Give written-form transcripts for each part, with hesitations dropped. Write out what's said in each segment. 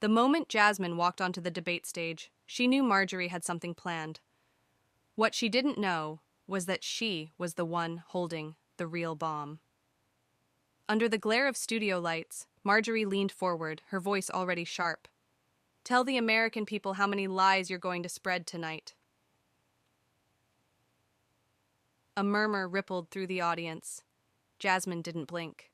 The moment Jasmine walked onto the debate stage, she knew Marjorie had something planned. What she didn't know was that she was the one holding the real bomb. Under the glare of studio lights, Marjorie leaned forward, her voice already sharp. "Tell the American people how many lies you're going to spread tonight." A murmur rippled through the audience. Jasmine didn't blink.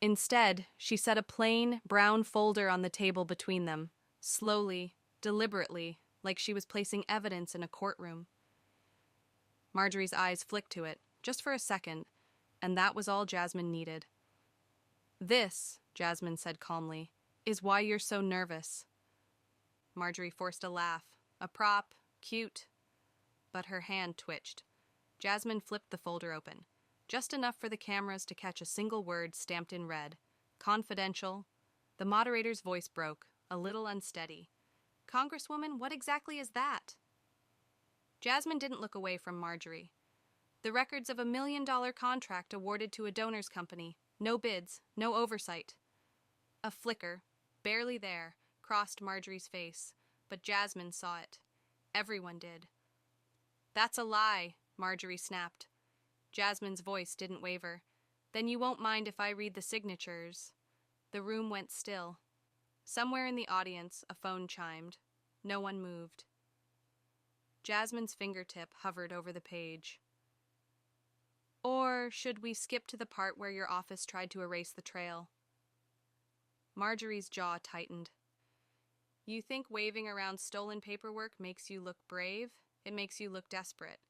Instead, she set a plain, brown folder on the table between them, slowly, deliberately, like she was placing evidence in a courtroom. Marjorie's eyes flicked to it, just for a second, and that was all Jasmine needed. "This," Jasmine said calmly, "is why you're so nervous." Marjorie forced a laugh, a prop, cute, but her hand twitched. Jasmine flipped the folder open, just enough for the cameras to catch a single word stamped in red. "Confidential." The moderator's voice broke, a little unsteady. "Congresswoman, what exactly is that?" Jasmine didn't look away from Marjorie. "The records of a $1 million contract awarded to a donor's company. No bids, no oversight." A flicker, barely there, crossed Marjorie's face, but Jasmine saw it. Everyone did. "That's a lie," Marjorie snapped. Jasmine's voice didn't waver. "Then you won't mind if I read the signatures." The room went still. Somewhere in the audience, a phone chimed. No one moved. Jasmine's fingertip hovered over the page. "Or should we skip to the part where your office tried to erase the trail?" Marjorie's jaw tightened. "You think waving around stolen paperwork makes you look brave? It makes you look desperate."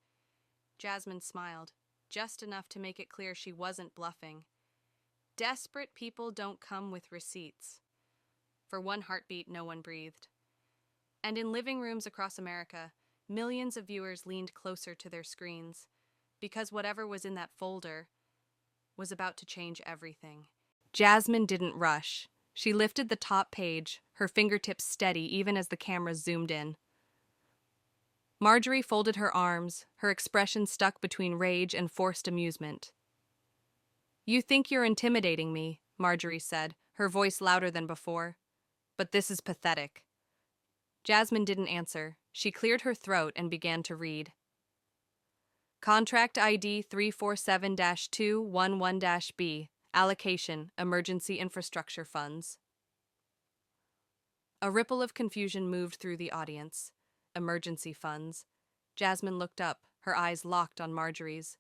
Jasmine smiled, just enough to make it clear she wasn't bluffing. Desperate people don't come with receipts. For one heartbeat, no one breathed. And in living rooms across America, millions of viewers leaned closer to their screens, because whatever was in that folder was about to change everything. Jasmine didn't rush. She lifted the top page, her fingertips steady even as the camera zoomed in. Marjorie folded her arms, her expression stuck between rage and forced amusement. "You think you're intimidating me," Marjorie said, her voice louder than before. "But this is pathetic." Jasmine didn't answer. She cleared her throat and began to read. "Contract ID 347-211-B. Allocation, Emergency Infrastructure Funds." A ripple of confusion moved through the audience. Emergency funds. Jasmine looked up, her eyes locked on Marjorie's.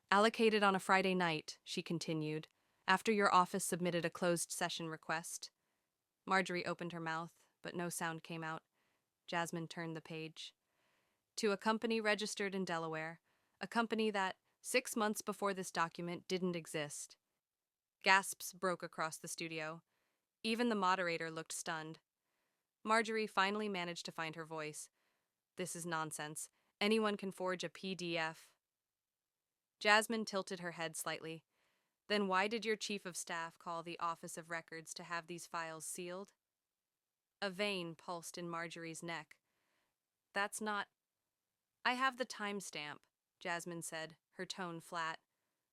"Allocated on a Friday night," she continued, "after your office submitted a closed session request." Marjorie opened her mouth, but no sound came out. Jasmine turned the page. "To a company registered in Delaware, a company that, 6 months before this document, didn't exist." Gasps broke across the studio. Even the moderator looked stunned. Marjorie finally managed to find her voice. "This is nonsense. Anyone can forge a PDF." Jasmine tilted her head slightly. "Then why did your chief of staff call the Office of Records to have these files sealed?" A vein pulsed in Marjorie's neck. "That's not—" "I have the timestamp," Jasmine said, her tone flat.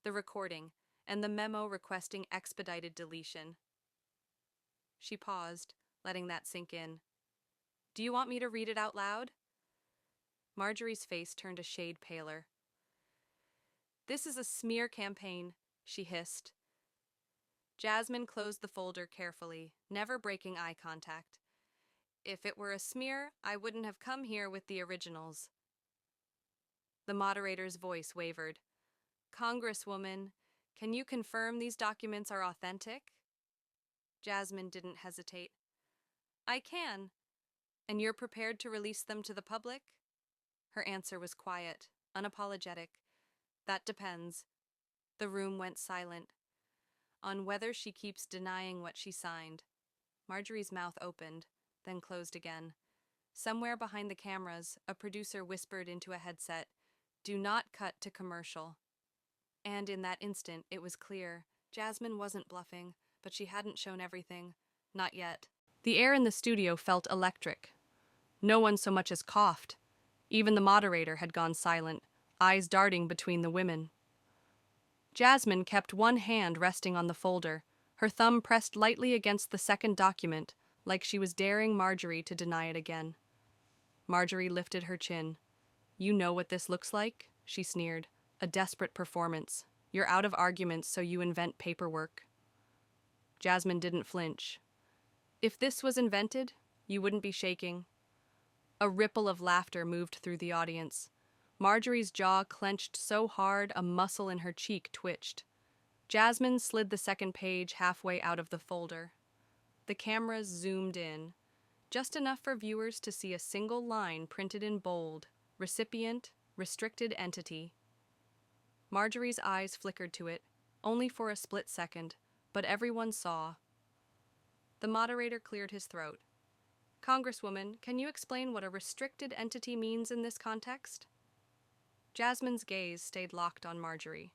"The recording, and the memo requesting expedited deletion." She paused, letting that sink in. "Do you want me to read it out loud?" Marjorie's face turned a shade paler. "This is a smear campaign," she hissed. Jasmine closed the folder carefully, never breaking eye contact. "If it were a smear, I wouldn't have come here with the originals." The moderator's voice wavered. "Congresswoman, can you confirm these documents are authentic?" Jasmine didn't hesitate. "I can. And you're prepared to release them to the public?" Her answer was quiet, unapologetic. "That depends." The room went silent. "On whether she keeps denying what she signed." Marjorie's mouth opened, then closed again. Somewhere behind the cameras, a producer whispered into a headset, "Do not cut to commercial." And in that instant, it was clear. Jasmine wasn't bluffing, but she hadn't shown everything. Not yet. The air in the studio felt electric. No one so much as coughed. Even the moderator had gone silent, eyes darting between the women. Jasmine kept one hand resting on the folder, her thumb pressed lightly against the second document, like she was daring Marjorie to deny it again. Marjorie lifted her chin. "You know what this looks like?" she sneered. "A desperate performance. You're out of arguments, so you invent paperwork." Jasmine didn't flinch. "If this was invented, you wouldn't be shaking." A ripple of laughter moved through the audience. Marjorie's jaw clenched so hard a muscle in her cheek twitched. Jasmine slid the second page halfway out of the folder. The cameras zoomed in, just enough for viewers to see a single line printed in bold: recipient, restricted entity. Marjorie's eyes flickered to it, only for a split second, but everyone saw. The moderator cleared his throat. "Congresswoman, can you explain what a restricted entity means in this context?" Jasmine's gaze stayed locked on Marjorie.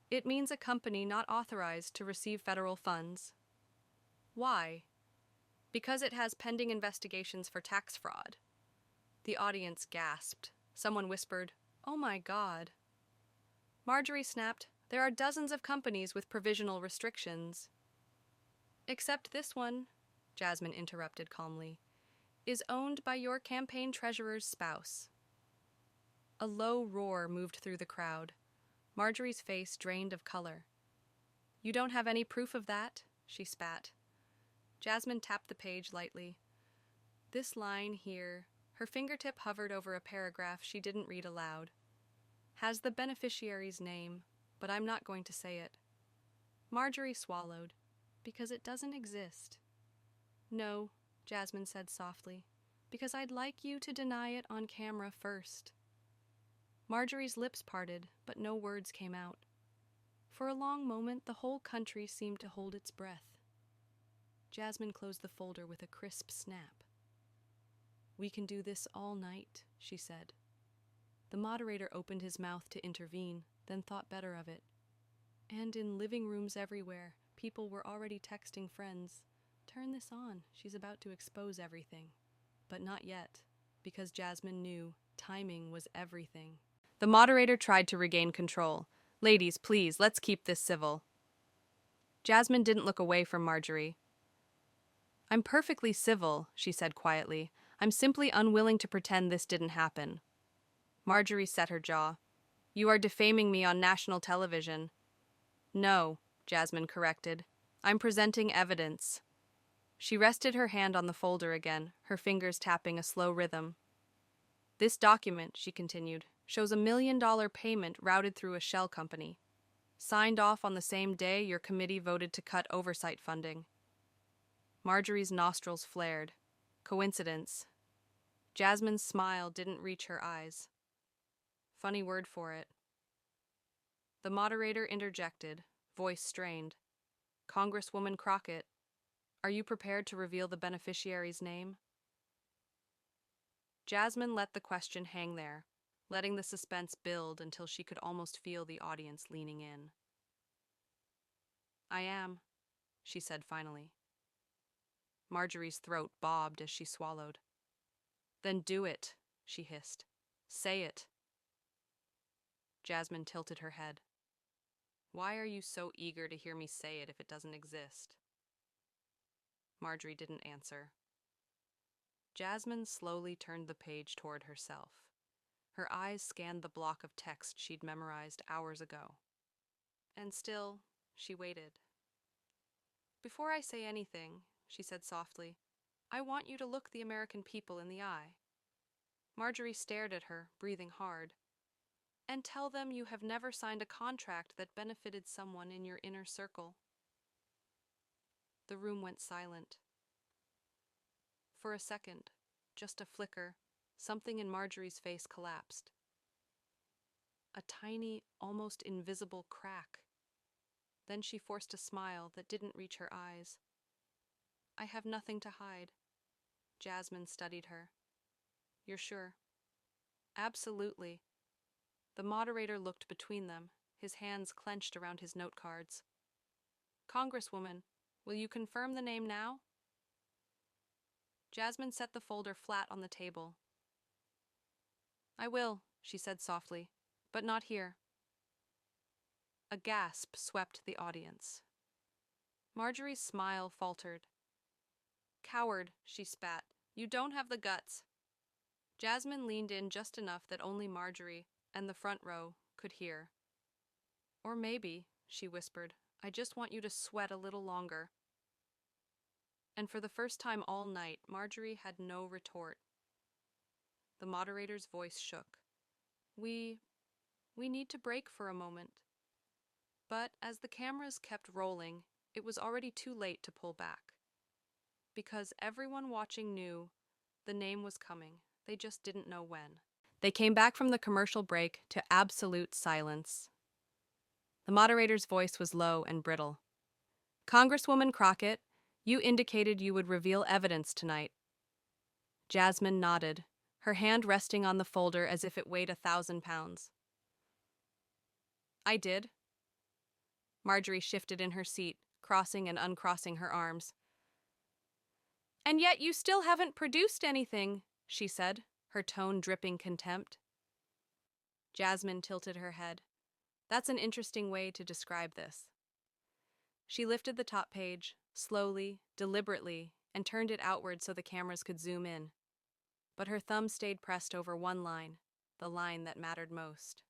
"It means a company not authorized to receive federal funds." "Why?" "Because it has pending investigations for tax fraud." The audience gasped. Someone whispered, "Oh my God." Marjorie snapped, "There are dozens of companies with provisional restrictions." "Except this one," Jasmine interrupted calmly, "is owned by your campaign treasurer's spouse." A low roar moved through the crowd. Marjorie's face drained of color. "You don't have any proof of that?" she spat. Jasmine tapped the page lightly. "This line here," her fingertip hovered over a paragraph she didn't read aloud, "has the beneficiary's name, but I'm not going to say it." Marjorie swallowed. "Because it doesn't exist." "No," Jasmine said softly, "because I'd like you to deny it on camera first." Marjorie's lips parted, but no words came out. For a long moment, the whole country seemed to hold its breath. Jasmine closed the folder with a crisp snap. "We can do this all night," she said. The moderator opened his mouth to intervene, then thought better of it. "And in living rooms everywhere, people were already texting friends. Turn this on, she's about to expose everything." But not yet, because Jasmine knew timing was everything. The moderator tried to regain control. "Ladies, please, let's keep this civil." Jasmine didn't look away from Marjorie. "I'm perfectly civil," she said quietly. "I'm simply unwilling to pretend this didn't happen." Marjorie set her jaw. "You are defaming me on national television." "No," Jasmine corrected. "I'm presenting evidence." She rested her hand on the folder again, her fingers tapping a slow rhythm. "This document," she continued, "shows $1 million payment routed through a shell company. Signed off on the same day your committee voted to cut oversight funding." Marjorie's nostrils flared. Coincidence. Jasmine's smile didn't reach her eyes. Funny word for it. The moderator interjected, voice strained. "Congresswoman Crockett, are you prepared to reveal the beneficiary's name?" Jasmine let the question hang there, letting the suspense build until she could almost feel the audience leaning in. "I am," she said finally. Marjorie's throat bobbed as she swallowed. "Then do it," she hissed. "Say it." Jasmine tilted her head. "Why are you so eager to hear me say it if it doesn't exist?" Marjorie didn't answer. Jasmine slowly turned the page toward herself. Her eyes scanned the block of text she'd memorized hours ago. And still, she waited. "Before I say anything," she said softly, "I want you to look the American people in the eye." Marjorie stared at her, breathing hard. "And tell them you have never signed a contract that benefited someone in your inner circle." The room went silent. For a second, just a flicker, something in Marjorie's face collapsed. A tiny, almost invisible crack. Then she forced a smile that didn't reach her eyes. "I have nothing to hide." Jasmine studied her. "You're sure?" "Absolutely." The moderator looked between them, his hands clenched around his note cards. "Congresswoman, will you confirm the name now?" Jasmine set the folder flat on the table. "I will," she said softly, "but not here." A gasp swept the audience. Marjorie's smile faltered. Coward, she spat. You don't have the guts. Jasmine leaned in just enough that only Marjorie and the front row could hear. Or maybe, she whispered, I just want you to sweat a little longer. And for the first time all night, Marjorie had no retort. The moderator's voice shook. We need to break for a moment. But as the cameras kept rolling, it was already too late to pull back. Because everyone watching knew the name was coming, they just didn't know when. They came back from the commercial break to absolute silence. The moderator's voice was low and brittle. Congresswoman Crockett, you indicated you would reveal evidence tonight. Jasmine nodded, her hand resting on the folder as if it weighed 1,000 pounds. I did. Marjorie shifted in her seat, crossing and uncrossing her arms. And yet you still haven't produced anything, she said, her tone dripping contempt. Jasmine tilted her head. That's an interesting way to describe this. She lifted the top page, slowly, deliberately, and turned it outward so the cameras could zoom in. But her thumb stayed pressed over one line, the line that mattered most.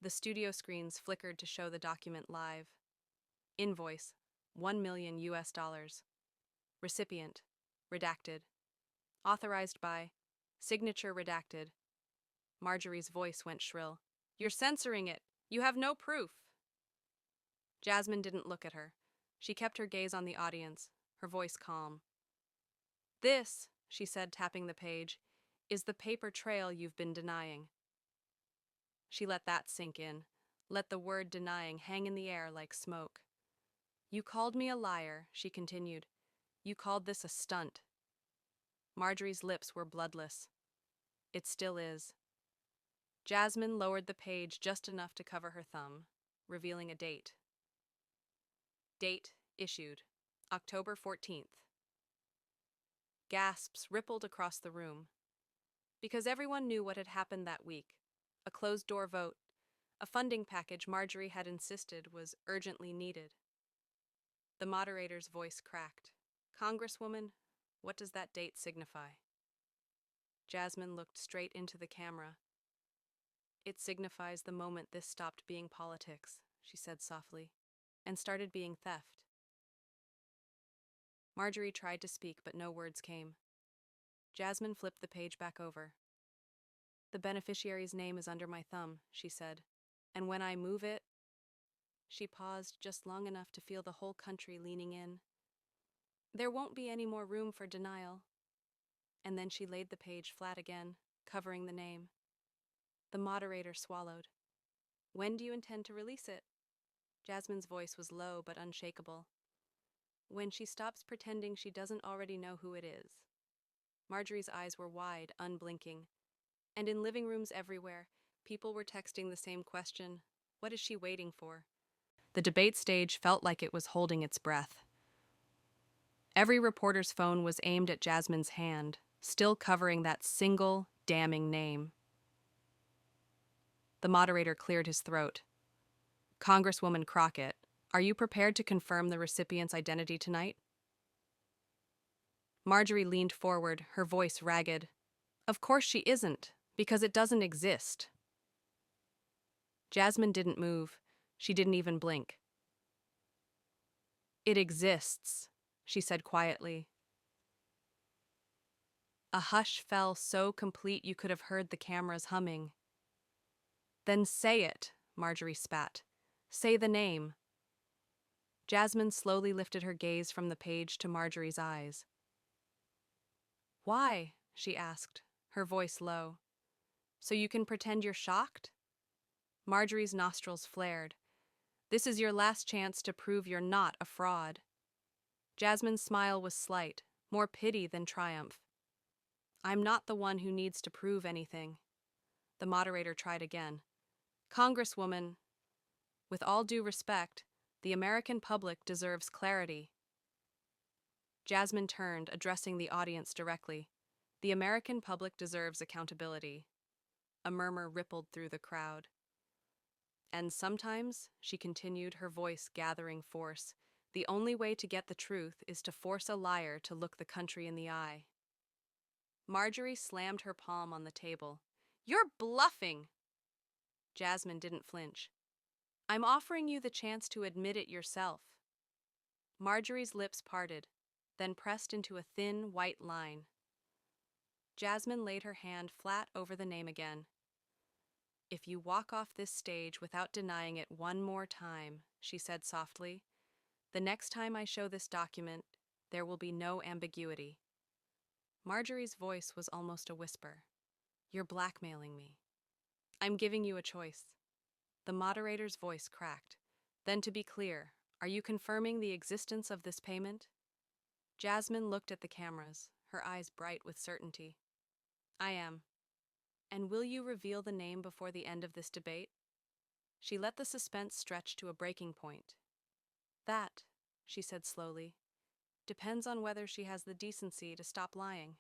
The studio screens flickered to show the document live. Invoice, $1 million. Recipient, redacted. Authorized by, signature redacted. Marjorie's voice went shrill. You're censoring it. You have no proof. Jasmine didn't look at her. She kept her gaze on the audience, her voice calm. This, she said, tapping the page, is the paper trail you've been denying. She let that sink in, let the word denying hang in the air like smoke. You called me a liar, she continued. You called this a stunt. Marjorie's lips were bloodless. It still is. Jasmine lowered the page just enough to cover her thumb, revealing a date. Date issued, October 14th. Gasps rippled across the room. Because everyone knew what had happened that week. A closed-door vote, a funding package Marjorie had insisted was urgently needed. The moderator's voice cracked. Congresswoman, what does that date signify? Jasmine looked straight into the camera. It signifies the moment this stopped being politics, she said softly, and started being theft. Marjorie tried to speak, but no words came. Jasmine flipped the page back over. The beneficiary's name is under my thumb, she said, and when I move it... She paused just long enough to feel the whole country leaning in. There won't be any more room for denial. And then she laid the page flat again, covering the name. The moderator swallowed. When do you intend to release it? Jasmine's voice was low but unshakable. When she stops pretending she doesn't already know who it is. Marjorie's eyes were wide, unblinking. And in living rooms everywhere, people were texting the same question. What is she waiting for? The debate stage felt like it was holding its breath. Every reporter's phone was aimed at Jasmine's hand, still covering that single, damning name. The moderator cleared his throat. Congresswoman Crockett, are you prepared to confirm the recipient's identity tonight? Marjorie leaned forward, her voice ragged. Of course she isn't, because it doesn't exist. Jasmine didn't move. She didn't even blink. It exists, she said quietly. A hush fell so complete you could have heard the cameras humming. Then say it, Marjorie spat. Say the name. Jasmine slowly lifted her gaze from the page to Marjorie's eyes. Why? She asked, her voice low. So you can pretend you're shocked? Marjorie's nostrils flared. This is your last chance to prove you're not a fraud. Jasmine's smile was slight, more pity than triumph. I'm not the one who needs to prove anything. The moderator tried again. Congresswoman, with all due respect, the American public deserves clarity. Jasmine turned, addressing the audience directly. The American public deserves accountability. A murmur rippled through the crowd. And sometimes, she continued, her voice gathering force, The only way to get the truth is to force a liar to look the country in the eye. Marjorie slammed her palm on the table. You're bluffing! Jasmine didn't flinch. I'm offering you the chance to admit it yourself. Marjorie's lips parted, then pressed into a thin, white line. Jasmine laid her hand flat over the name again. If you walk off this stage without denying it one more time, she said softly, the next time I show this document, there will be no ambiguity. Marjorie's voice was almost a whisper. You're blackmailing me. I'm giving you a choice. The moderator's voice cracked. Then to be clear, are you confirming the existence of this payment? Jasmine looked at the cameras, her eyes bright with certainty. I am. And will you reveal the name before the end of this debate? She let the suspense stretch to a breaking point. That, she said slowly, depends on whether she has the decency to stop lying.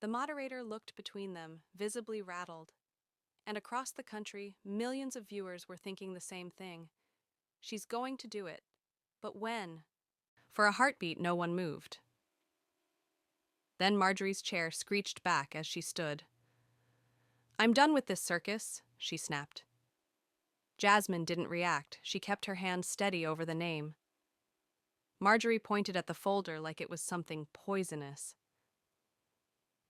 The moderator looked between them, visibly rattled. And across the country, millions of viewers were thinking the same thing. She's going to do it. But when? For a heartbeat, no one moved. Then Marjorie's chair screeched back as she stood. I'm done with this circus, she snapped. Jasmine didn't react. She kept her hand steady over the name. Marjorie pointed at the folder like it was something poisonous.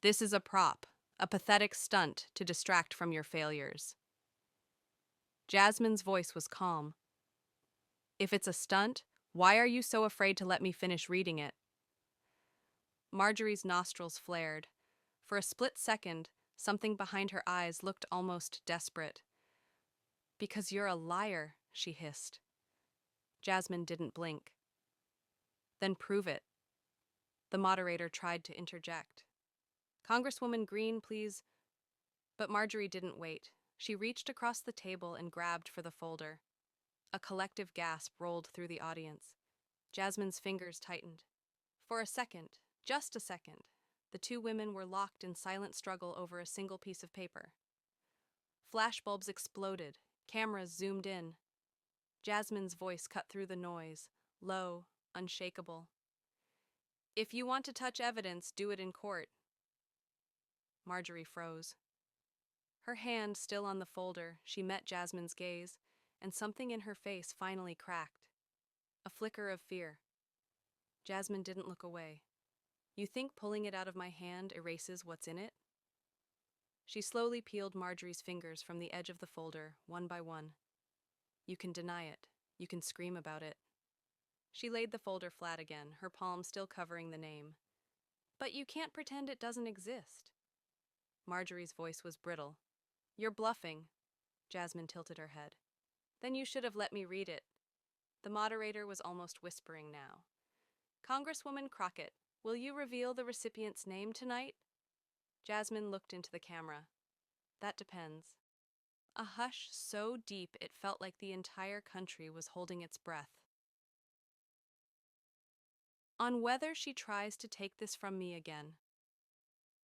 This is a prop, a pathetic stunt to distract from your failures. Jasmine's voice was calm. If it's a stunt, why are you so afraid to let me finish reading it? Marjorie's nostrils flared. For a split second, something behind her eyes looked almost desperate. Because you're a liar, she hissed. Jasmine didn't blink. Then prove it. The moderator tried to interject. Congresswoman Greene, please. But Marjorie didn't wait. She reached across the table and grabbed for the folder. A collective gasp rolled through the audience. Jasmine's fingers tightened. For a second, just a second, the two women were locked in silent struggle over a single piece of paper. Flashbulbs exploded. Cameras zoomed in. Jasmine's voice cut through the noise, low, unshakable. If you want to touch evidence, do it in court. Marjorie froze. Her hand still on the folder, she met Jasmine's gaze, and something in her face finally cracked. A flicker of fear. Jasmine didn't look away. You think pulling it out of my hand erases what's in it? She slowly peeled Marjorie's fingers from the edge of the folder, one by one. You can deny it. You can scream about it. She laid the folder flat again, her palm still covering the name. But you can't pretend it doesn't exist. Marjorie's voice was brittle. You're bluffing. Jasmine tilted her head. Then you should have let me read it. The moderator was almost whispering now. Congresswoman Crockett, will you reveal the recipient's name tonight? Jasmine looked into the camera. That depends. A hush so deep it felt like the entire country was holding its breath. On whether she tries to take this from me again.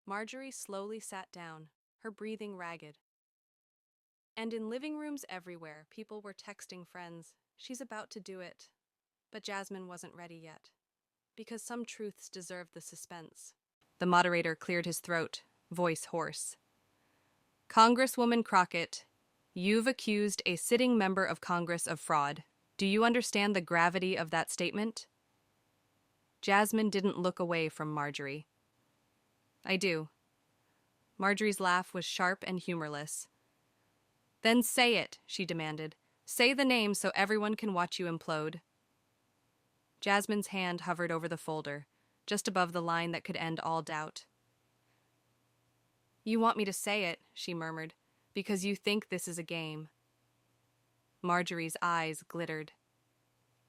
Marjorie slowly sat down, her breathing ragged. And in living rooms everywhere, people were texting friends, she's about to do it. But Jasmine wasn't ready yet. Because some truths deserve the suspense. The moderator cleared his throat, voice hoarse. Congresswoman Crockett, you've accused a sitting member of Congress of fraud. Do you understand the gravity of that statement? Jasmine didn't look away from Marjorie. I do. Marjorie's laugh was sharp and humorless. Then say it, she demanded. Say the name so everyone can watch you implode. Jasmine's hand hovered over the folder, just above the line that could end all doubt. You want me to say it, she murmured, because you think this is a game. Marjorie's eyes glittered.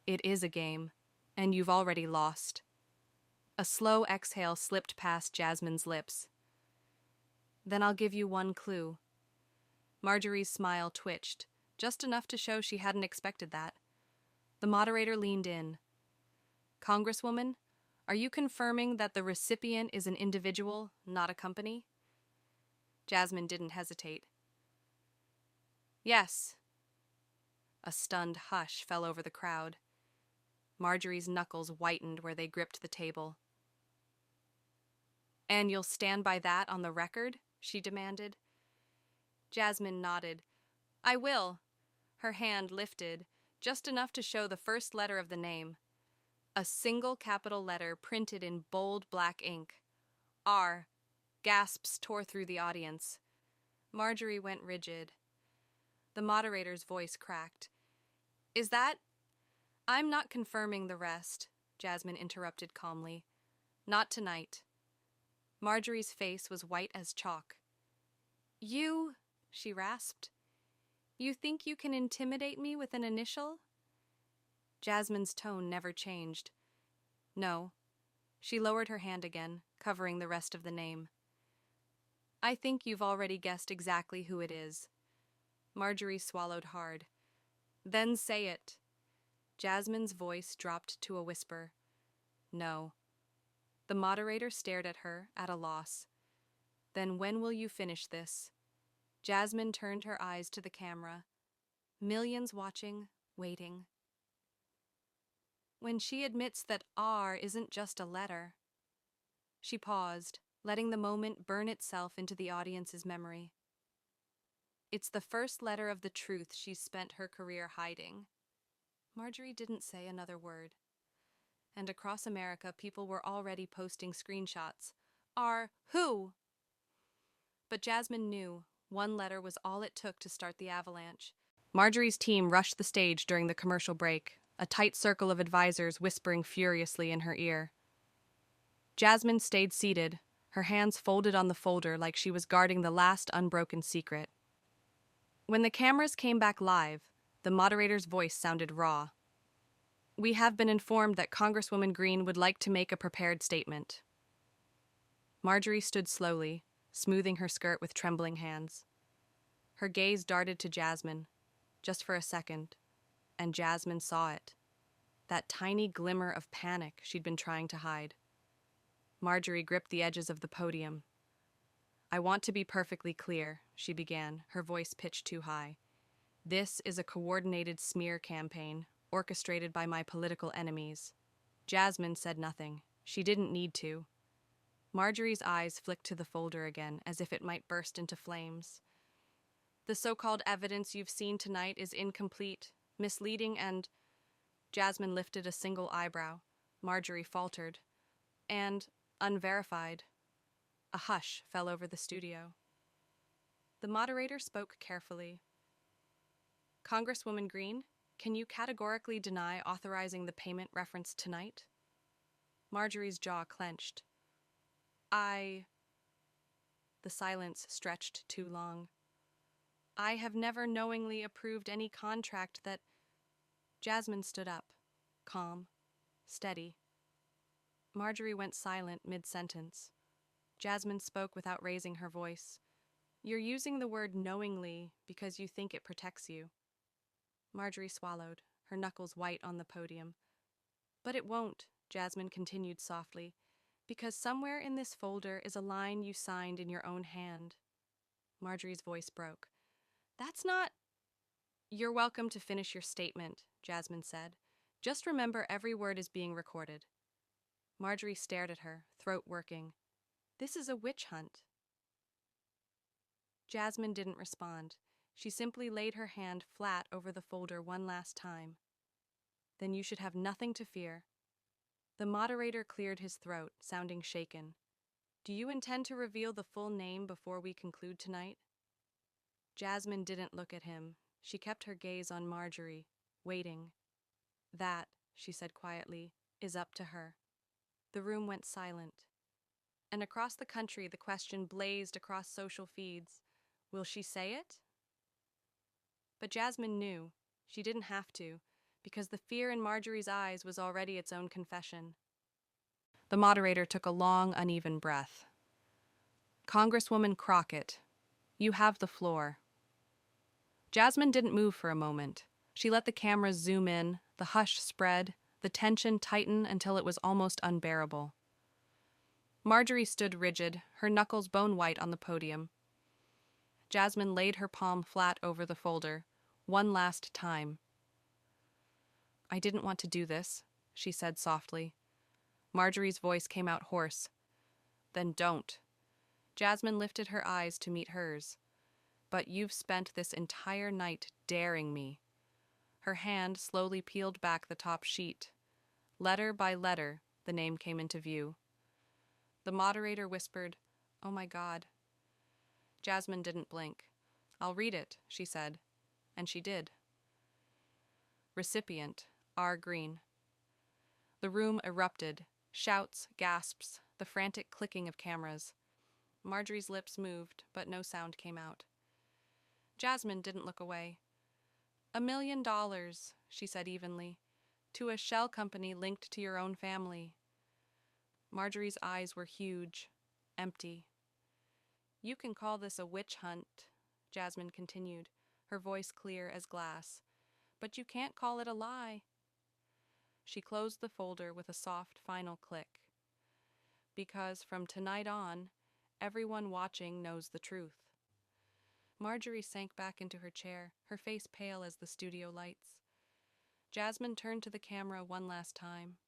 It is a game, and you've already lost. A slow exhale slipped past Jasmine's lips. Then I'll give you one clue. Marjorie's smile twitched, just enough to show she hadn't expected that. The moderator leaned in. Congresswoman, are you confirming that the recipient is an individual, not a company? Jasmine didn't hesitate. Yes. A stunned hush fell over the crowd. Marjorie's knuckles whitened where they gripped the table. "And you'll stand by that on the record?" she demanded. Jasmine nodded. "I will." Her hand lifted, just enough to show the first letter of the name. A single capital letter printed in bold black ink. R. Gasps tore through the audience. Marjorie went rigid. The moderator's voice cracked. "Is that—" "I'm not confirming the rest," Jasmine interrupted calmly. "Not tonight." Marjorie's face was white as chalk. "You," she rasped, "you think you can intimidate me with an initial?" Jasmine's tone never changed. "No." She lowered her hand again, covering the rest of the name. "I think you've already guessed exactly who it is." Marjorie swallowed hard. "Then say it." Jasmine's voice dropped to a whisper. "No." The moderator stared at her, at a loss. "Then when will you finish this?" Jasmine turned her eyes to the camera. Millions watching, waiting. "When she admits that R isn't just a letter." She paused, letting the moment burn itself into the audience's memory. "It's the first letter of the truth she's spent her career hiding." Marjorie didn't say another word. And across America, people were already posting screenshots. "R who?" But Jasmine knew one letter was all it took to start the avalanche. Marjorie's team rushed the stage during the commercial break, a tight circle of advisors whispering furiously in her ear. Jasmine stayed seated, her hands folded on the folder like she was guarding the last unbroken secret. When the cameras came back live, the moderator's voice sounded raw. "We have been informed that Congresswoman Greene would like to make a prepared statement." Marjorie stood slowly, smoothing her skirt with trembling hands. Her gaze darted to Jasmine, just for a second, and Jasmine saw it. That tiny glimmer of panic she'd been trying to hide. Marjorie gripped the edges of the podium. "I want to be perfectly clear," she began, her voice pitched too high. "This is a coordinated smear campaign, orchestrated by my political enemies." Jasmine said nothing. She didn't need to. Marjorie's eyes flicked to the folder again, as if it might burst into flames. "The so-called evidence you've seen tonight is incomplete, misleading, and—" Jasmine lifted a single eyebrow. Marjorie faltered. "And unverified." A hush fell over the studio. The moderator spoke carefully. "Congresswoman Greene, can you categorically deny authorizing the payment referenced tonight?" Marjorie's jaw clenched. The silence stretched too long. "I have never knowingly approved any contract that—" Jasmine stood up, calm, steady. Marjorie went silent mid-sentence. Jasmine spoke without raising her voice. "You're using the word knowingly because you think it protects you." Marjorie swallowed, her knuckles white on the podium. "But it won't," Jasmine continued softly, "because somewhere in this folder is a line you signed in your own hand." Marjorie's voice broke. "That's not—" "You're welcome to finish your statement," Jasmine said. "Just remember every word is being recorded." Marjorie stared at her, throat working. "This is a witch hunt." Jasmine didn't respond. She simply laid her hand flat over the folder one last time. "Then you should have nothing to fear." The moderator cleared his throat, sounding shaken. "Do you intend to reveal the full name before we conclude tonight?" Jasmine didn't look at him. She kept her gaze on Marjorie, waiting. "That," she said quietly, "is up to her." The room went silent. And across the country, the question blazed across social feeds. Will she say it? But Jasmine knew. She didn't have to, because the fear in Marjorie's eyes was already its own confession. The moderator took a long, uneven breath. "Congresswoman Crockett, you have the floor." Jasmine didn't move for a moment. She let the cameras zoom in, the hush spread, the tension tighten until it was almost unbearable. Marjorie stood rigid, her knuckles bone-white on the podium. Jasmine laid her palm flat over the folder, one last time. "I didn't want to do this," she said softly. Marjorie's voice came out hoarse. Then don't. Jasmine lifted her eyes to meet hers. But you've spent this entire night daring me. Her hand slowly peeled back the top sheet. Letter by letter, the name came into view. The moderator whispered, "Oh my God." Jasmine didn't blink. "I'll read it," she said. And she did. Recipient, R. Greene. The room erupted. Shouts, gasps, the frantic clicking of cameras. Marjorie's lips moved, but no sound came out. Jasmine didn't look away. $1 million, she said evenly, to a shell company linked to your own family. Marjorie's eyes were huge, empty. You can call this a witch hunt, Jasmine continued, her voice clear as glass, but you can't call it a lie. She closed the folder with a soft final click. Because from tonight on, everyone watching knows the truth. Marjorie sank back into her chair, her face pale as the studio lights. Jasmine turned to the camera one last time,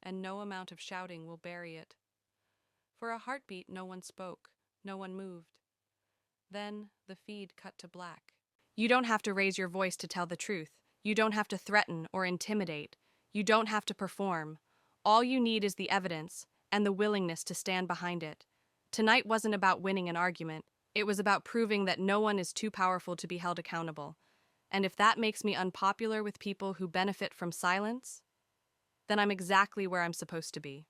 and no amount of shouting will bury it. For a heartbeat, no one spoke, no one moved. Then the feed cut to black. You don't have to raise your voice to tell the truth. You don't have to threaten or intimidate. You don't have to perform. All you need is the evidence and the willingness to stand behind it. Tonight wasn't about winning an argument. It was about proving that no one is too powerful to be held accountable. And if that makes me unpopular with people who benefit from silence, then I'm exactly where I'm supposed to be.